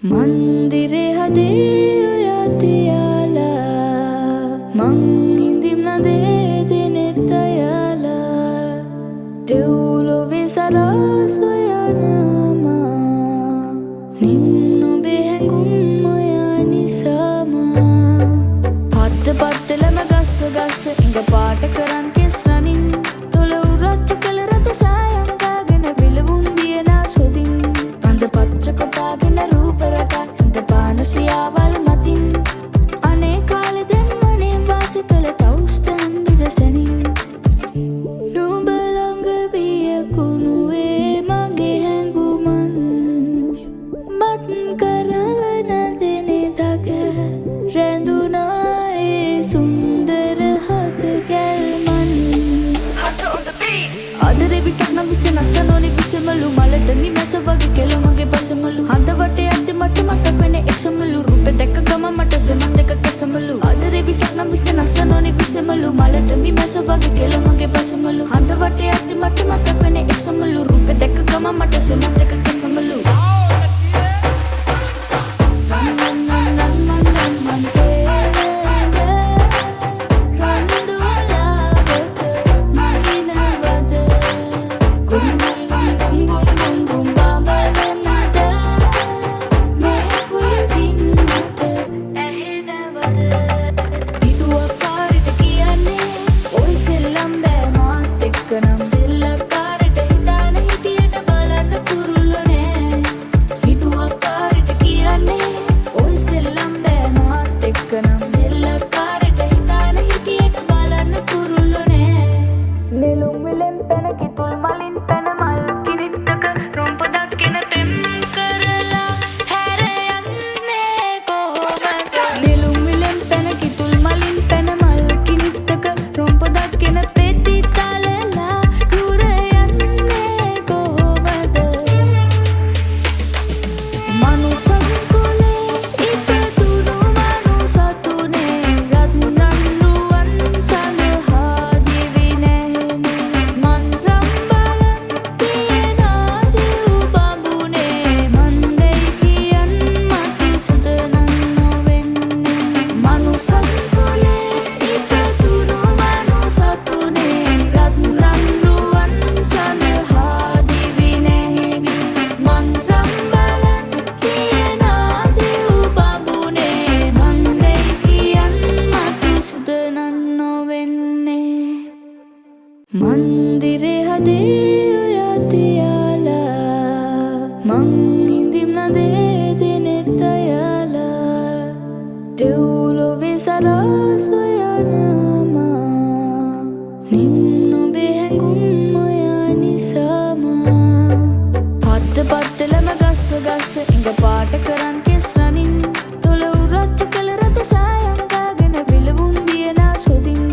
මන්දිරේ හදේ ඔයා තියාලා මං හිඳිම් නදේ දෙනෙත් අයාලා දෙව්ලොවේ සරස් ඔයානමා නිම් නොබේ හැඟුම් ඔයා නිසාමා පත්තලම ගස්ස ගස්ස ඉඟ පාට කරන් කෙස් රනින් තොල උරච්ච කළ රත සායම් කාගෙන විලවුන් දියනා සොදින් අඳ පච්ච කොටාගෙන රූප රටා හිඳ පාන ශ්‍රියාවල් මතින් අනේ කාලෙ දෙම්මනේ වාසි කළ තවුස්ත හන්දිද සැනින් නුඹ ළඟ වියකුණුවේ මගේ හැඟුමන් මත් කරවන දෙනේ දග රැඳුනා ඒ සුන්දර හද ගැල්මන් අදරේ විසක් නම් විස නස්සනෝනි විසමලු මලට මිමැස වගේ කෙල මගේ පසමලු හඳ වටේ අද්දි මට මතක් වෙන එක්සමලු රූපෙ දැක්ක ගම මට සෙමන් දෙක කැසමලු අදරේ විසක් නම් විස නස්සනෝනි විසමලු මලට මිමැස වගේ කෙල මගේ පසමලු හඳ වටේ අද්දි මට මතක් වෙන එක්සමලු රූපෙ දැක්ක ගම මට සෙමන් දෙක කැසමලු මන්දිරේ හදේ ඔයා තියාලා මං හිඳිම් නදේ දෙනෙත් අයාලා දෙව්ලොවේ සරස් ඔයානමා නිම් නොබේ හැඟුම් ඔයා නිසාමා පත්තලම ගස්ස ගස්ස ඉඟ පාට කරන් කෙස් රනින් තොල උරච්ච කළ රත සායම් කාගෙන විලවුන් දියනා සොදින්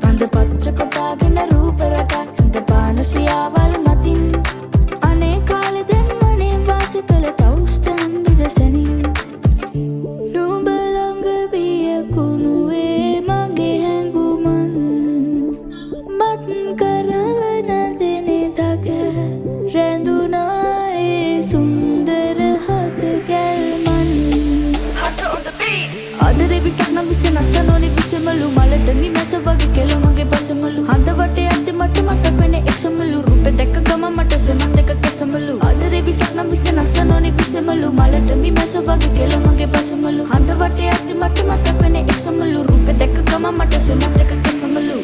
අඳ පච්ච කොටාගෙන රූප රටා හිඳ පාන ශ්‍රියාවල් මතින් අනේ කාලෙ දෙම්මනේ වාසි කළ තවුස්ත හන්දිද සැනින් නුඹ ළඟ වියකුණුවේ මගේ හැඟුමන් මත් කරවන දෙනේ දග රැඳුනා ඒ සුන්දර හද ගැල්මන් අදරේ විසක් නම් විස නස්සනෝනි විසමලු මලට මිමැස වගේ කෙල මගේ පසමලු හඳ වටේ අද්දි මට මතක් වෙන එක්සමලු රූපෙ දැක්ක ගම මට සෙමන් දෙක කැසමලු අදරේ විසක් නම් විස නස්සනෝනි විසමලු මලට මිමැස වගේ කෙල මගේ පසමලු හඳ වටේ අද්දි මට මතක් වෙන එක්සමලු රූපෙ දැක්ක ගම මට සෙමන් දෙක කැසමලු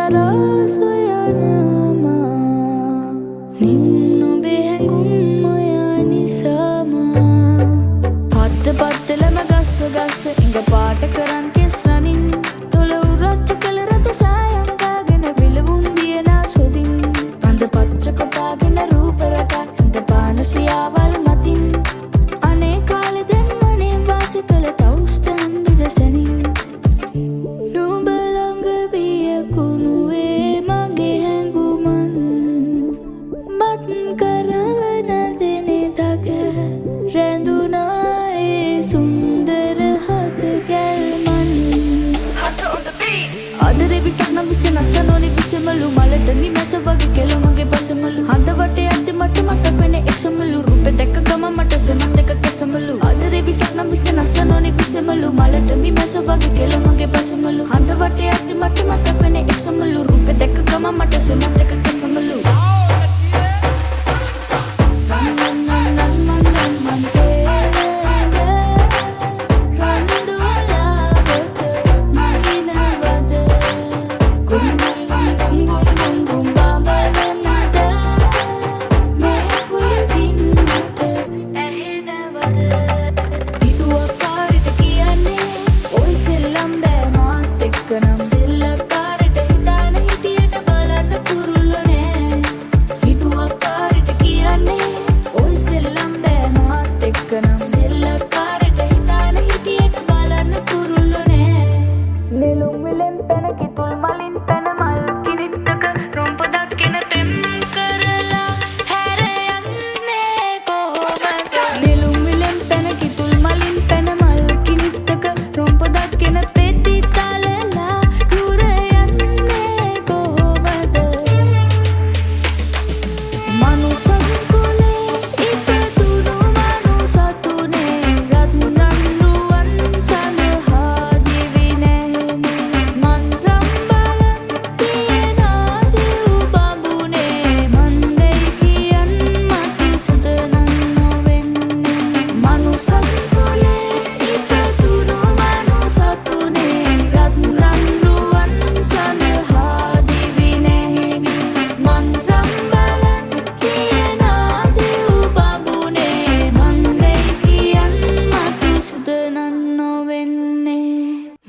සරසොයනමා නිම්නොබේ හැඟුම් ඔයා නිසාමා පත්ත පත්තලම ගස්ස ගස්ස ඉඟ පාට කරන් කෙස් රනින් තොල උරච්ච කළ රත සායංකාගෙන විලවුන් දියනා සොදින් අඳ පච්ච කොටාගෙන රූප රටා ඇඳ පාන ශ්‍රියාවල් මතින් අනේ කාලෙ දැන් මනේ වාසි කළ තවුස්ත හම්බිද සැනින් නුඹ ළඟ වියකුණුවේ මගේ හැඟුමන් මත් කරවන දෙනෙතක රැඳුනා ඒ සුන්දර හත ගැල්මන් අද රෙවිසක් නම් විස නස්සනෝනි විසමලු මලට මි මැස වගේ කෙල මගේ පසමලු හඳ වටේ අද්දි මට මතක් වෙන එක්සමලු රූපෙ දැක්ක ගම මට සෙමත් එක කෙසමලු අද රෙවිසක් නම් විස නස්සනෝනි විසමලු මලට මි මැස වගේ කෙල මගේ පසමලු හඳ වටේ අද්දි මට මතක් වෙන එක්සමලු රූපෙ දැක්ක ගම මට සෙමත් එක කෙසමලු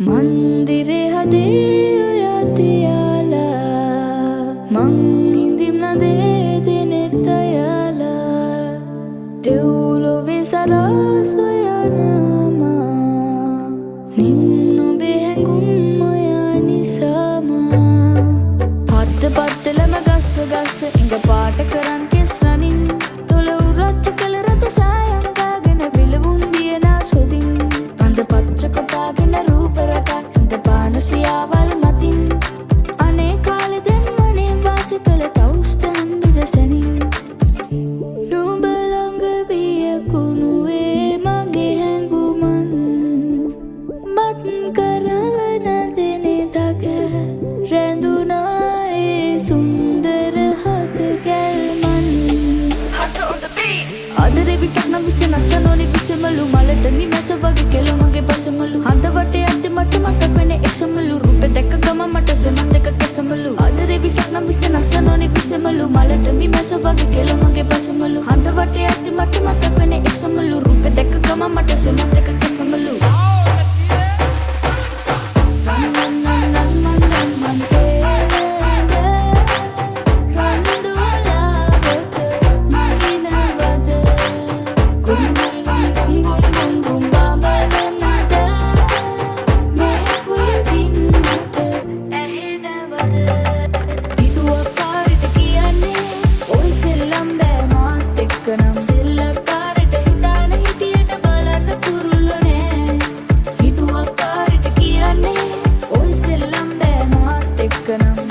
මන්දිරේ හදේ ඔයා තියාලා මං හිඳිම් නදේ දෙනෙත් අයාලා දෙව්ලොවේ සරසොයනමා නිම්නොබේ හැඟුම් ඔයා නිසාමා පත්ත පත්තලම ගස්ස ගස්ස ඉඟ පාට කරන් කෙස් රනින් තොල උරච්ච කළ රත සායංකාගෙන විලවුන් දියනා සොදින් අඳ පච්ච කොටාගෙන රූප රටා ඇඳ පාන ශ්‍රියාවල් මතින් අනේ කාලෙ දැන් මනේ වාසි කළ තවුස්ත හම්බිද සැනින් නුඹ ළඟ වියකුණුවේ මගේ හැඟුමන් මත් කරවන දෙනෙතක රැඳුනා ඒ සුන්දර හත ගැල්මන් අද රෙවිසක් නම් විස නස්සනෝනි විසමලු මලට මි මැස වගේ කෙල මගේ පසමලු හඳ වටේ අද්දි මට මතක් වෙන එක්සමලු රූපෙ දැක්ක ගම මට සෙමත් එක කෙසමලු අද රෙවිසක් නම් විස නස්සනෝනි විසමලු මලට මි මැස වගේ කෙල මගේ පසමලු හඳ වටේ අද්දි මට මතක් වෙන එක්සමලු රූපෙ දැක්ක ගම මට සෙමත් එක කෙසමලු සිල්ලක්කාරට හිතාන හිටියට බලන්න කුරුල්ලනේ හිතුවක්කාරට කියන්නේ ඔය සෙල්ලම් බෑ මාත් එක්කනම්